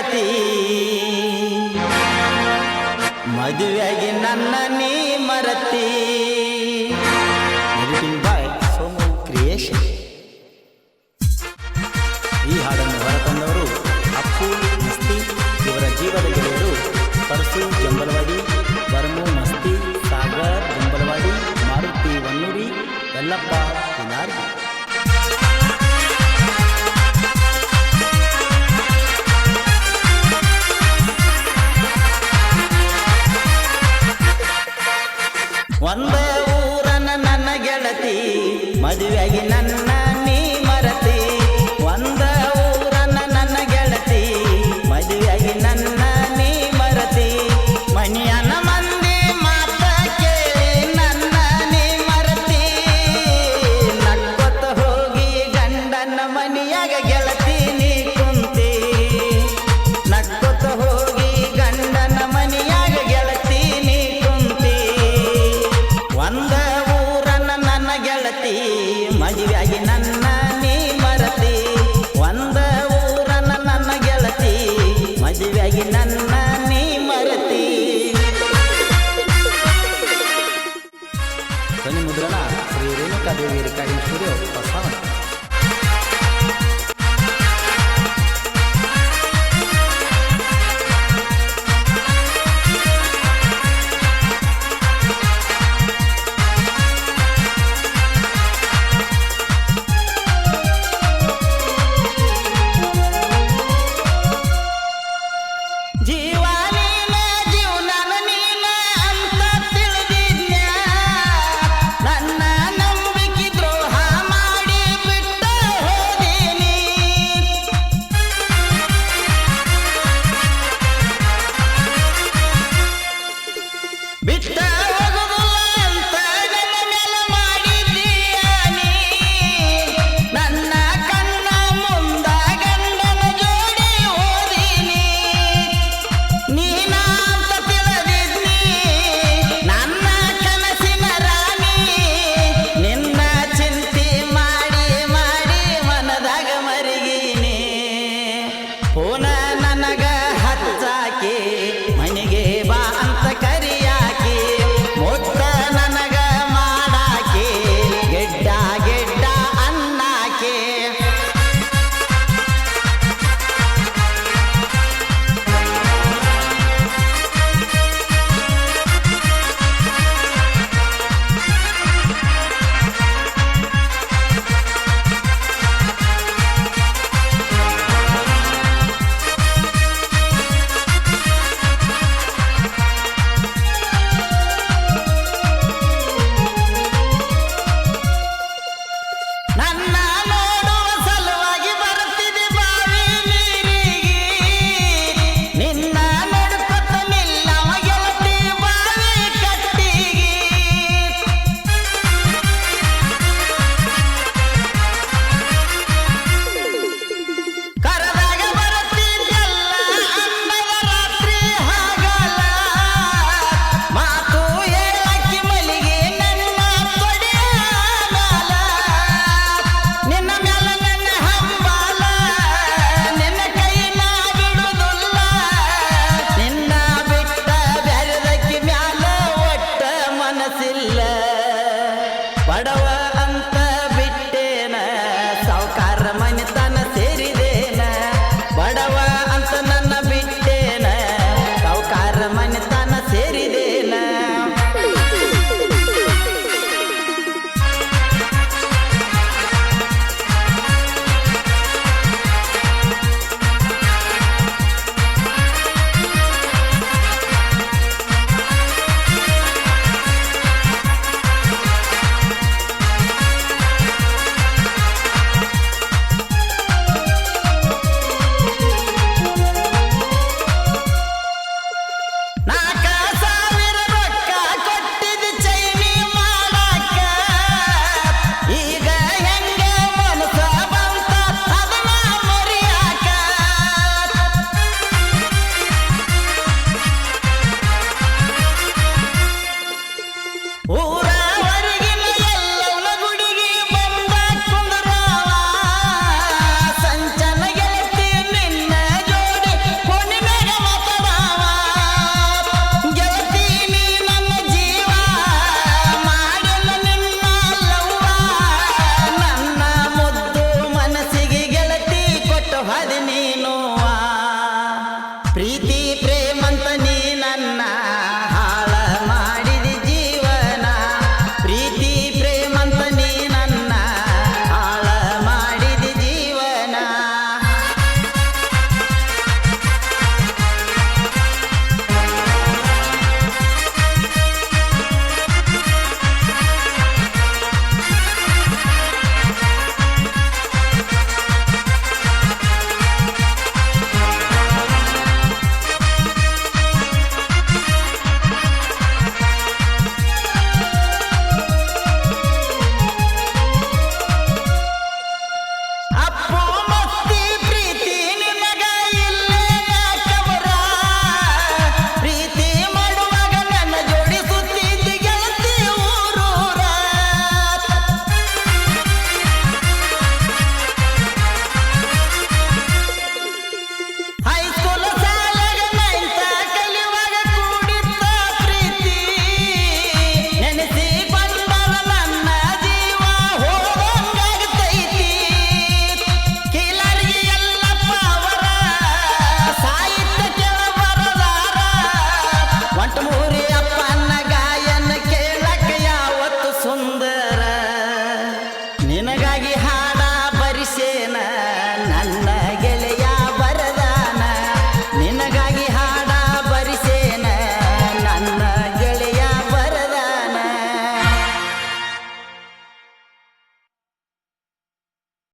ಗೆಳತಿ ಮದುವೆಗೆ ನನ್ನ ನೀ ಮರತಿ. ಎಡಿಟಿಂಗ್ ಬಾಯ್ ಸೋಮು ಕ್ರಿಯೇಷನ್. ಈ ಹಾಡನ್ನು ಹೊರತಂದವರು ಅಪ್ಪು ಮಸ್ತಿ. ಇವರ ಜೀವದ ಗೆಳೆಯರು ಪರಸು ಜಂಬಲವಾಡಿ, ಬರ್ಮು ಮಸ್ತಿ, ಸಾಗರ್ ಜಂಬಲವಾಡಿ, ಮಾರುತಿ ವನ್ನೂರಿ, ಯಲ್ಲಪ್ಪ ಕಿನಾರಿ. ಒಂದ ಊರನ ನನ್ನ ಗೆಳತಿ ಮದುವೆಗೆ ನನ್ನ ನೀ ಮರತಿ. ಒಂದ ಊರನ ನನ್ನ ಗೆಳತಿ ಮದುವೆಗೆ ನನ್ನ ನೀ ಮರತಿ. ಮನಿಯನ ಮಂದಿ ಮಾತ ಕೇಳಿ ನನ್ನ ನೀ ಮರತಿ. ನಕ್ಕೊತ್ತ ಹೋಗಿ ಗಂಡನ ಮನಿಯಾಗ ಗೆಳತಿ ನೀ ಕುಂತಿ. ನಕ್ಕೊತ್ತ ಹೋಗಿ ಗಂಡನ ಮನಿಯಾಗ ಗೆಳತಿ ನೀ ಕುಂತಿ. ಒಂದ ಊರನ ನನ್ನ ಗೆಳತಿ ಮದುವೆಯಾಗಿ ನನ್ನ ನೀ ಮರತಿ. ಒಂದ ಊರನ ನನ್ನ ಗೆಳತಿ ಮದುವೆಯಾಗಿ ನನ್ನ ನೀ ಮರತಿ. ಧ್ವನಿ ಮುದ್ರಣ ಶ್ರೀ ರೇಣುಕಾದೇವಿ ರೆಕಾರ್ಡಿಂಗ್ ಸ್ಟುಡಿಯೋ.